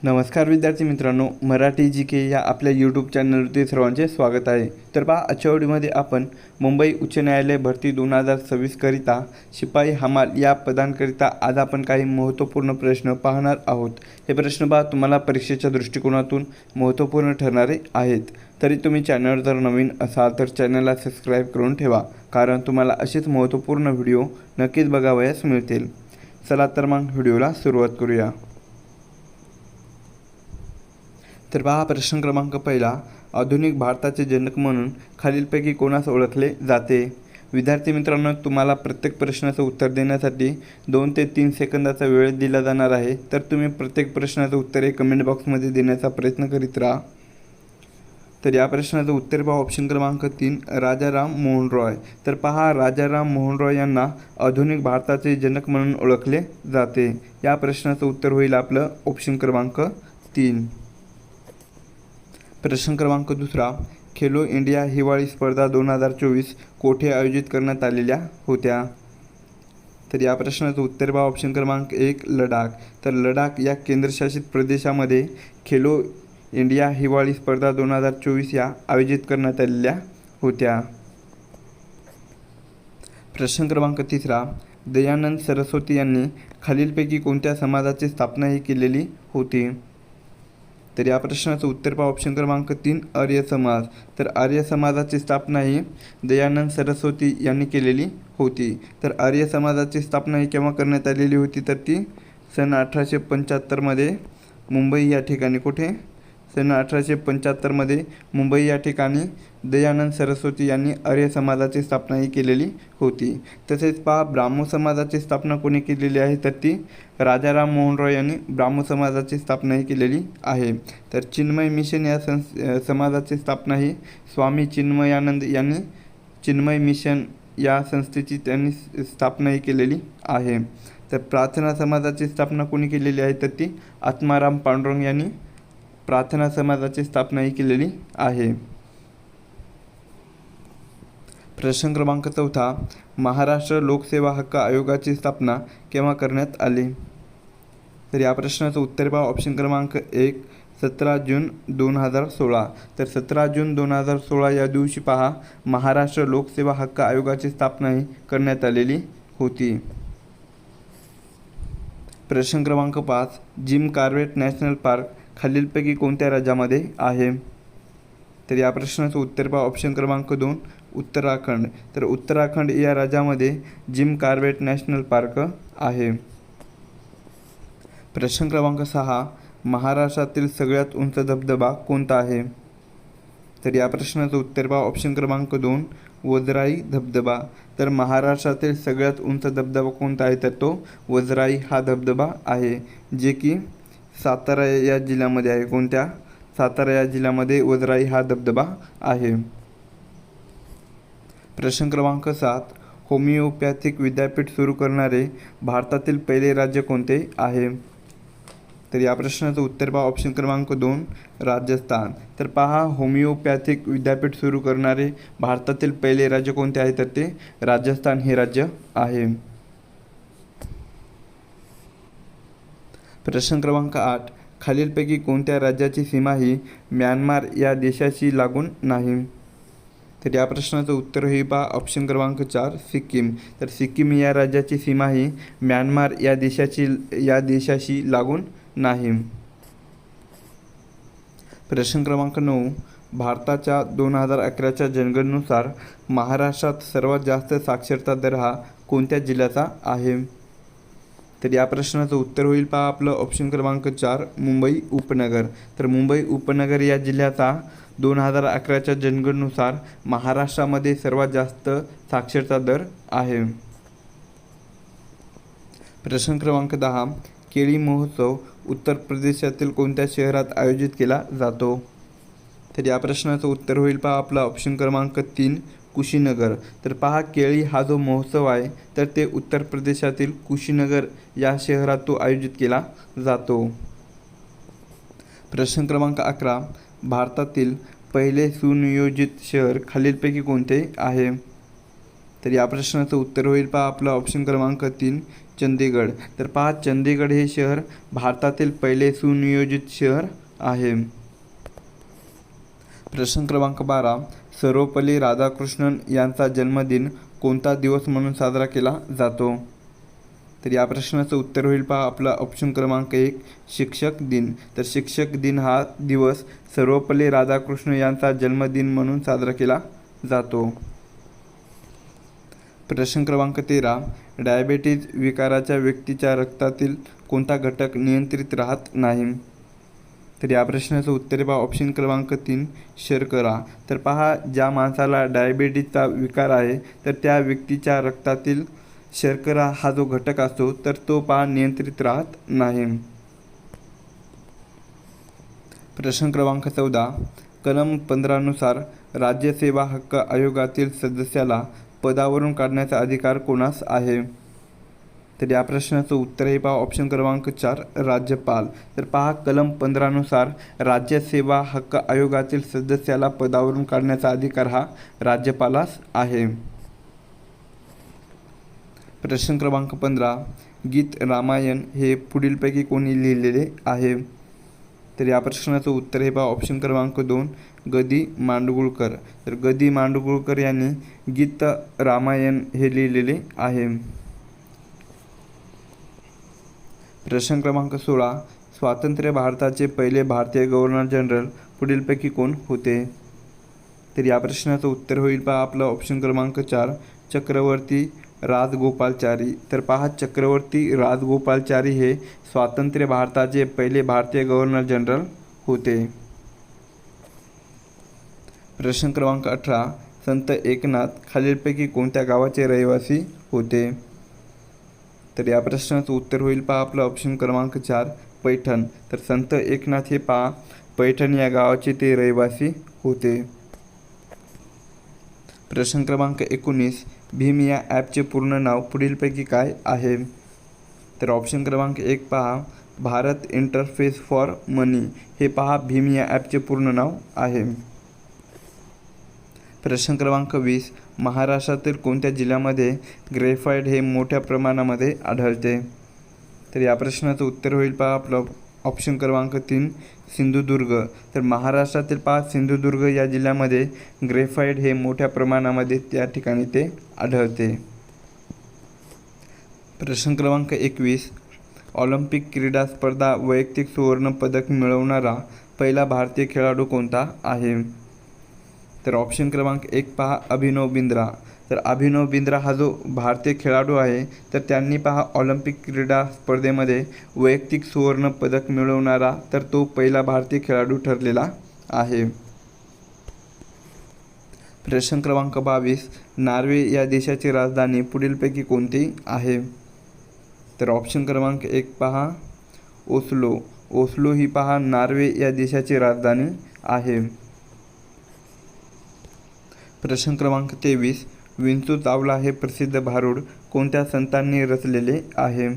नमस्कार विद्यार्थी मित्रांनो, मराठी जी के या आपल्या यूट्यूब चॅनलवरती सर्वांचे स्वागत आहे. तर पहा, आजच्या व्हिडिओमध्ये आपण मुंबई उच्च न्यायालय भरती 2026 करिता शिपाई हमाल या पदांकरिता आज आपण काही महत्त्वपूर्ण प्रश्न पाहणार आहोत. हे प्रश्न पहा तुम्हाला परीक्षेच्या दृष्टिकोनातून महत्त्वपूर्ण ठरणारे आहेत. तरी तुम्ही चॅनलवर जर नवीन असाल तर चॅनलला सबस्क्राईब करून ठेवा, कारण तुम्हाला असेच महत्त्वपूर्ण व्हिडिओ नक्कीच बघावयास मिळतील. चला तर मग व्हिडिओला सुरुवात करूया. तर पहा, प्रश्न क्रमांक पहिला, आधुनिक भारताचे जनक म्हणून खालीलपैकी कोणास ओळखले जाते? विद्यार्थी मित्रांनो, तुम्हाला प्रत्येक प्रश्नाचं उत्तर देण्यासाठी 2 ते 3 सेकंदाचा वेळ दिला जाणार आहे. तर तुम्ही प्रत्येक प्रश्नाचं उत्तर हे कमेंट बॉक्समध्ये देण्याचा प्रयत्न करीत राहा. तर या प्रश्नाचं उत्तर पहा, ऑप्शन क्रमांक 3 राजाराम मोहन रॉय. तर पहा, राजाराम मोहन रॉय यांना आधुनिक भारताचे जनक म्हणून ओळखले जाते. या प्रश्नाचं उत्तर होईल आपलं ऑप्शन क्रमांक 3. प्रश्न क्रमांक दुसरा, खेलो इंडिया हिवाळी स्पर्धा 2024 कोठे आयोजित करण्यात आलेल्या होत्या? तर या प्रश्नाचं उत्तर पहा, ऑप्शन क्रमांक 1 लडाख. तर लडाख या केंद्रशासित प्रदेशामध्ये खेलो इंडिया हिवाळी स्पर्धा 2024 या आयोजित करण्यात आलेल्या होत्या. प्रश्न क्रमांक तिसरा, दयानंद सरस्वती यांनी खालीलपैकी कोणत्या समाजाची स्थापनाही केलेली होती? तर या प्रश्नाचं उत्तर पहा, ऑप्शन क्रमांक 3 आर्य समाज. तर आर्य समाजाची स्थापना ही दयानंद सरस्वती यांनी केलेली होती. तर आर्य समाजाची स्थापना ही केव्हा करण्यात आलेली होती? तर ती सन 1875 मुंबई या ठिकाणी. कुठे? सन 1875 मुंबई या ठिकाणी दयानंद सरस्वती यांनी आर्य समाजाची स्थापना ही केलेली होती. तसेच पहा, ब्राह्मो समाजाची स्थापना कोणी केलेली आहे? तर ती राजाराम मोहन रॉय यांनी ब्राह्मो समाजाची स्थापना ही केलेली आहे. तर चिन्मय मिशन या समाजाची स्थापना ही स्वामी चिन्मयानंद यांनी चिन्मय मिशन या संस्थेची त्यांनी स्थापना ही केलेली आहे. तर प्रार्थना समाजाची स्थापना कोणी केलेली आहे? तर ती आत्माराम पांडुरंग यांनी प्रार्थना समाजाची स्थापना ही केलेली आहे. प्रश्न क्रमांक चौथा, महाराष्ट्र लोकसेवा हक्क आयोगाची स्थापना केव्हा करण्यात आली? तर या प्रश्नाचं उत्तर पहा, ऑप्शन क्रमांक 1 17 जून 2016. तर 17 जून 2016 या दिवशी पहा, महाराष्ट्र लोकसेवा हक्क आयोगाची स्थापना ही करण्यात आलेली होती. प्रश्न क्रमांक 5, जिम कॉर्बेट नॅशनल पार्क खालीलपैकी कोणत्या राज्यामध्ये आहे? तर या प्रश्नाचं उत्तर पहा, ऑप्शन क्रमांक 2 उत्तराखंड. तर उत्तराखंड या राज्यामध्ये जिम कॉर्बेट नॅशनल पार्क आहे. प्रश्न क्रमांक 6, महाराष्ट्रातील सगळ्यात उंच धबधबा कोणता आहे? तर या प्रश्नाचं उत्तर पहा, ऑप्शन क्रमांक 2 वजराई धबधबा. तर महाराष्ट्रातील सगळ्यात उंच धबधबा कोणता आहे? तर तो वजराई हा धबधबा आहे, जे की सातारा या जिल्ह्यामध्ये आहे. कोणत्या? सातारा या जिल्ह्यामध्ये वजराई हा धबधबा आहे. प्रश्न क्रमांक 7, होमिओपॅथिक विद्यापीठ सुरू करणारे भारतातील पहिले राज्य कोणते आहे? तर या प्रश्नाचं उत्तर पहा, ऑप्शन क्रमांक 2 राजस्थान. तर पहा, होमिओपॅथिक विद्यापीठ सुरू करणारे भारतातील पहिले राज्य कोणते आहे? तर ते राजस्थान हे राज्य आहे. प्रश्न क्रमांक 8, खालीलपैकी कोणत्या राज्याची सीमा ही म्यानमार या देशाशी लागून नाही? तर या प्रश्नाचं उत्तर हे पहा, ऑप्शन क्रमांक 4 सिक्कीम. तर सिक्कीम या राज्याची सीमा ही म्यानमार या देशाशी लागून नाही. प्रश्न क्रमांक 9, भारताच्या 2011च्या जनगणनेनुसार महाराष्ट्रात सर्वात जास्त साक्षरता दर हा कोणत्या जिल्ह्याचा आहे? तर या प्रश्नाचं उत्तर होईल पहा आपलं ऑप्शन क्रमांक 4 मुंबई उपनगर. तर मुंबई उपनगर या जिल्ह्याचा 2011च्या जनगणनेनुसार महाराष्ट्रामध्ये सर्वात जास्त साक्षरता दर आहे. प्रश्न क्रमांक 10, केळी महोत्सव उत्तर प्रदेशातील कोणत्या शहरात आयोजित केला जातो? तर या प्रश्नाचं उत्तर होईल पहा आपला ऑप्शन क्रमांक 3 कुशीनगर. तर पहा, केळी हा जो महोत्सव आहे तर ते उत्तर प्रदेशातील कुशीनगर या शहरात तो आयोजित केला जातो. प्रश्न क्रमांक 11, भारतातील पहिले सुनियोजित शहर खालीलपैकी कोणते आहे? तर या प्रश्नाचं उत्तर होईल पहा आपलं ऑप्शन क्रमांक 3 चंदीगड. तर पहा चंदीगड हे शहर भारतातील पहिले सुनियोजित शहर आहे. प्रश्न क्रमांक 12 सर्वपल्ली राधाकृष्णन यांचा जन्मदिन कोणता दिवस म्हणून साजरा केला जातो? तर या प्रश्नाचं उत्तर होईल पहा आपला ऑप्शन क्रमांक 1 शिक्षक दिन. तर शिक्षक दिन हा दिवस सर्वपल्ली राधाकृष्णन यांचा जन्मदिन म्हणून साजरा केला जातो. प्रश्न क्रमांक 13 डायबेटीज विकाराच्या व्यक्तीच्या रक्तातील कोणता घटक नियंत्रित राहत नाही? तर या प्रश्नाचं उत्तर पहा ऑप्शन क्रमांक 3 शर्करा. तर पहा ज्या माणसाला डायबेटीजचा विकार आहे तर त्या व्यक्तीच्या रक्तातील शर्करा हा जो घटक असतो तर तो पहा नियंत्रित राहत नाही. प्रश्न क्रमांक 14 कलम 15 नुसार राज्यसेवा हक्क आयोगातील सदस्याला पदावरून काढण्याचा अधिकार कोणास आहे? तर या प्रश्नाचं उत्तर हे पहा ऑप्शन क्रमांक 4 राज्यपाल. तर पहा कलम 15 नुसार राज्यसेवा हक्क आयोगातील सदस्याला पदावरून काढण्याचा अधिकार हा राज्यपालास आहे. प्रश्न क्रमांक 15 गीत रामायण हे पुढीलपैकी कोणी लिहिलेले आहे? तर या प्रश्नाचं उत्तर हे पहा ऑप्शन क्रमांक 2 ग. माडगूळकर. तर ग. माडगूळकर यांनी गीत रामायण हे लिहिलेले आहे. प्रश्न क्रमांक 16 स्वातंत्र्य भारताचे पहिले भारतीय गव्हर्नर जनरल पुढीलपैकी कोण होते? तर या प्रश्नाचं उत्तर होईल पहा आपलं ऑप्शन क्रमांक 4 चक्रवर्ती राजगोपालाचारी. तर पहा चक्रवर्ती राजगोपालाचारी हे स्वातंत्र्य भारताचे पहिले भारतीय गव्हर्नर जनरल होते. प्रश्न क्रमांक 18 संत एकनाथ खालीलपैकी कोणत्या गावाचे रहिवासी होते? तर या प्रश्नाचं उत्तर होईल पहा आपलं ऑप्शन क्रमांक 4 पैठण. तर संत एकनाथ हे पहा पैठण या गावाचे ते रहिवासी होते. प्रश्न क्रमांक 19 भीम या ॲपचे पूर्ण नाव पुढीलपैकी काय आहे? तर ऑप्शन क्रमांक 1 पहा भारत इंटरफेस फॉर मनी हे पहा भीम या ॲपचे पूर्ण नाव आहे. प्रश्न क्रमांक 20 महाराष्ट्रातील कोणत्या जिल्ह्यामध्ये ग्रेफाइट हे मोठ्या प्रमाणामध्ये आढळते? तर या प्रश्नाचं उत्तर होईल पहा आपलं ऑप्शन क्रमांक 3 सिंधुदुर्ग. तर महाराष्ट्रातील पहा सिंधुदुर्ग या जिल्ह्यामध्ये ग्रेफाइट हे मोठ्या प्रमाणामध्ये त्या ठिकाणी ते आढळते. प्रश्न क्रमांक 21 ऑलिम्पिक क्रीडा स्पर्धा वैयक्तिक सुवर्ण पदक मिळवणारा पहिला भारतीय खेळाडू कोणता आहे? तर ऑप्शन क्रमांक 1 पहा अभिनव बिंद्रा. तर अभिनव बिंद्रा हा जो भारतीय खेळाडू आहे तर त्यांनी पहा ऑलिम्पिक क्रीडा स्पर्धेमध्ये वैयक्तिक सुवर्ण पदक मिळवणारा तर तो पहिला भारतीय खेळाडू ठरलेला आहे. प्रश्न क्रमांक 22 नॉर्वे या देशाची राजधानी पुढीलपैकी कोणती आहे? तर ऑप्शन क्रमांक 1 पहा ओस्लो. ओस्लो ही पहा नॉर्वे या देशाची राजधानी आहे. प्रश्न क्रमांक 23 विंचू चावला हे प्रसिद्ध भारूड कोणत्या संतांनी रचलेले आहे?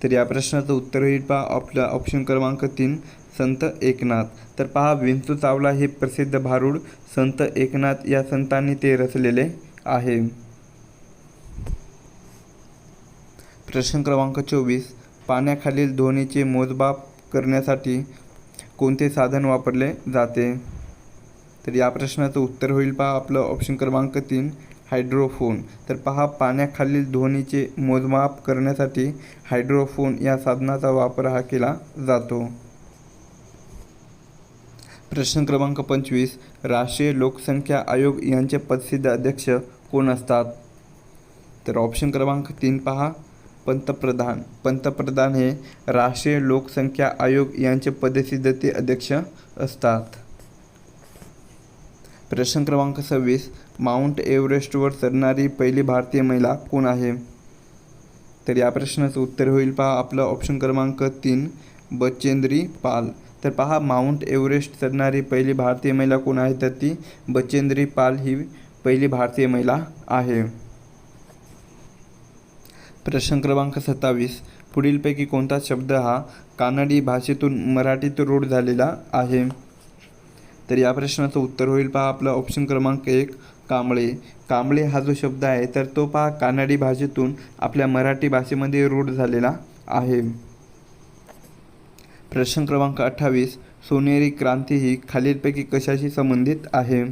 तर या प्रश्नाचं उत्तर होईल पहा आपला ऑप्शन क्रमांक 3 संत एकनाथ. तर पहा विंचू चावला हे प्रसिद्ध भारूड संत एकनाथ या संतांनी ते रचलेले आहे. प्रश्न क्रमांक 24 पाण्याखालील ध्वनीचे मोजमाप करण्यासाठी कोणते साधन वापरले जाते? तर या प्रश्नाचं उत्तर होईल पहा आपलं ऑप्शन क्रमांक 3 हायड्रोफोन. तर पहा पाण्याखालील ध्वनीचे मोजमाप करण्यासाठी हायड्रोफोन या साधनाचा वापर हा केला जातो. प्रश्न क्रमांक 25 राष्ट्रीय लोकसंख्या आयोग यांचे पदसिद्ध अध्यक्ष कोण असतात? तर ऑप्शन क्रमांक 3 पहा पंतप्रधान. पंतप्रधान हे राष्ट्रीय लोकसंख्या आयोग यांचे पदसिद्ध ते अध्यक्ष असतात. प्रश्न क्रमांक 26 माउंट एव्हरेस्टवर चढणारी पहिली भारतीय महिला कोण आहे? तर या प्रश्नाचं उत्तर होईल पहा आपलं ऑप्शन क्रमांक 3 बचेंद्री पाल. तर पहा माउंट एव्हरेस्ट चढणारी पहिली भारतीय महिला कोण आहे तर ती बचेंद्री पाल ही पहिली भारतीय महिला आहे. प्रश्न क्रमांक 27 पुढीलपैकी कोणता शब्द हा कानडी भाषेतून मराठीत रूढ झालेला आहे? तर या प्रश्नाचं उत्तर होईल पहा आपलं ऑप्शन क्रमांक 1 कांबळे. कांबळे हा जो शब्द आहे तर तो पहा कानडी भाषेतून आपल्या मराठी भाषेमध्ये रूढ झालेला आहे. प्रश्न क्रमांक 28. सोनेरी क्रांती ही खालीलपैकी कशाशी संबंधित आहे?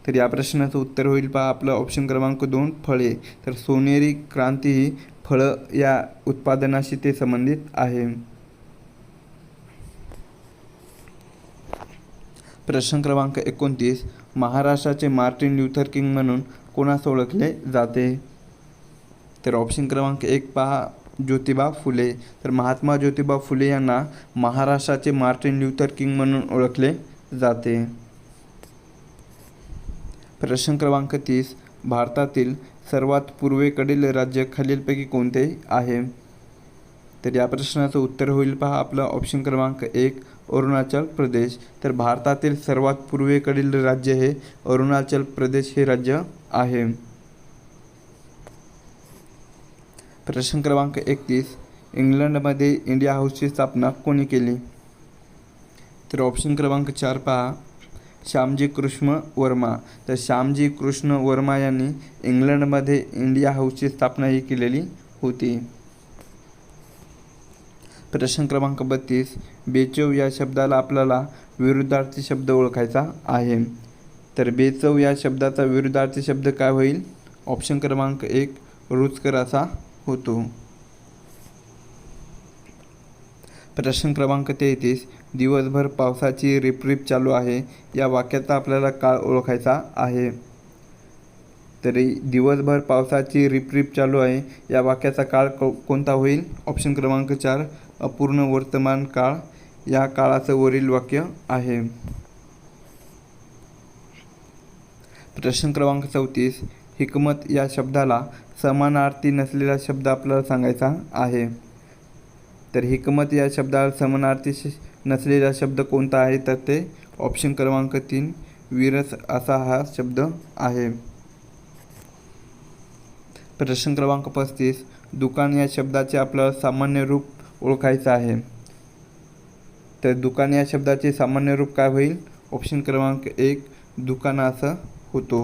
तर या प्रश्नाचं उत्तर होईल पहा आपलं ऑप्शन क्रमांक 2 फळे. तर सोनेरी क्रांती ही फळं या उत्पादनाशी ते संबंधित आहे. प्रश्न क्रमांक 29. महाराष्ट्राचे मार्टिन ल्यूथर किंग म्हणून कोणास ओळखले जाते? तर ऑप्शन क्रमांक 1 पहा ज्योतिबा फुले. तर महात्मा ज्योतिबा फुले यांना महाराष्ट्राचे मार्टिन ल्यूथर किंग म्हणून ओळखले जाते. प्रश्न क्रमांक 30. भारतातील सर्वात पूर्वेकडील राज्य खालीलपैकी कोणते आहे? तर या प्रश्नाचं उत्तर होईल पहा आपलं ऑप्शन क्रमांक 1 अरुणाचल प्रदेश. तर भारतातील सर्वात पूर्वेकडील राज्य हे अरुणाचल प्रदेश हे राज्य आहे. प्रश्न क्रमांक 31. इंग्लंडमध्ये इंडिया हाऊसची स्थापना कोणी केली? तर ऑप्शन क्रमांक 4 पहा श्यामजी कृष्ण वर्मा. तर श्यामजी कृष्ण वर्मा यांनी इंग्लंडमध्ये इंडिया हाऊसची स्थापना ही केलेली होती. प्रश्न क्रमांक 32. बेचव या शब्दाला आपल्याला विरुद्धार्थी शब्द ओळखायचा आहे. तर बेचव या शब्दाचा विरुद्धार्थी शब्द काय होईल? ऑप्शन क्रमांक 1 रुचकर असा होतो. प्रश्न क्रमांक 33. दिवसभर पावसाची रिपरिप चालू आहे या वाक्याचा आपल्याला काळ ओळखायचा आहे. तरी दिवसभर पावसाची रिपरिप चालू आहे या वाक्याचा काळ कोणता होईल? ऑप्शन क्रमांक 4 अपूर्ण वर्तमान काळ या काळाचं वरील वाक्य आहे. प्रश्न क्रमांक 34. हिकमत या शब्दाला समानार्थी नसलेला शब्द आपल्याला सांगायचा आहे. तर हिकमत या शब्दाला समानार्थी नसलेला शब्द कोणता आहे? तर ते ऑप्शन क्रमांक 3 विरस असा हा शब्द आहे. प्रश्न क्रमांक 35. दुकान या शब्दाचे आपल्याला सामान्य रूप ओळखायचं आहे. तर दुकान या शब्दाचे सामान्य रूप काय होईल? ऑप्शन क्रमांक 1 दुकान असं होतो.